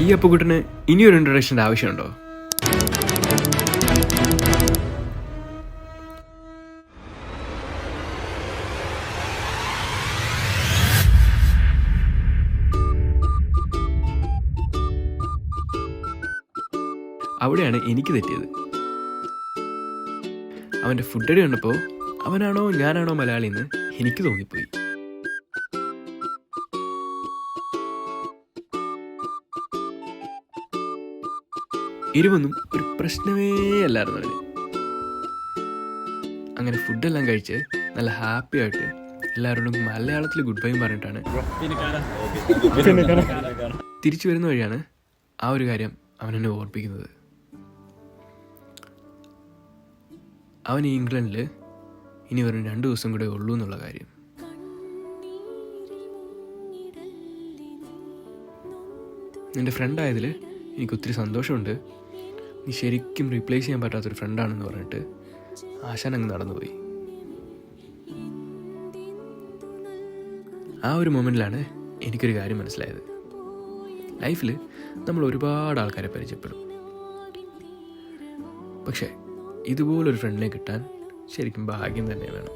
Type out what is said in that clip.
ഈ അപ്പുകുട്ടന് ഇനിയൊരു ഇൻട്രൊഡക്ഷൻ്റെ ആവശ്യമുണ്ടോ? അവിടെയാണ് എനിക്ക് തെറ്റിയത്. അവൻ്റെ ഫുഡടി കണ്ടപ്പോൾ അവനാണോ ഞാനാണോ മലയാളി എന്ന് എനിക്ക് തോന്നിപ്പോയി. എരിവൊന്നും ഒരു പ്രശ്നമേ അല്ലായിരുന്നു അവന്. അങ്ങനെ ഫുഡെല്ലാം കഴിച്ച് നല്ല ഹാപ്പി ആയിട്ട് എല്ലാവരോടും മലയാളത്തിൽ ഗുഡ് ബൈ പറഞ്ഞിട്ടാണ് തിരിച്ചു വരുന്ന വഴിയാണ് ആ ഒരു കാര്യം അവനെന്നെ ഓർപ്പിക്കുന്നത്. അവൻ ഈ ഇംഗ്ലണ്ടിൽ ഇനി വെറും 2 ദിവസം കൂടെ ഉള്ളൂ എന്നുള്ള കാര്യം. നിൻ്റെ ഫ്രണ്ടായതിൽ എനിക്കൊത്തിരി സന്തോഷമുണ്ട്. നീ ശരിക്കും റീപ്ലേസ് ചെയ്യാൻ പറ്റാത്തൊരു ഫ്രണ്ടാണെന്ന് പറഞ്ഞിട്ട് ആശാൻ അങ്ങ് നടന്നുപോയി. ആ ഒരു മൊമെൻറ്റിലാണ് എനിക്കൊരു കാര്യം മനസ്സിലായത്. ലൈഫിൽ നമ്മൾ ഒരുപാട് ആൾക്കാരെ പരിചയപ്പെടും. പക്ഷേ ഇതുപോലൊരു ഫ്രണ്ടിനെ കിട്ടാൻ ശരിക്കും ഭാഗ്യം തന്നെ വേണം.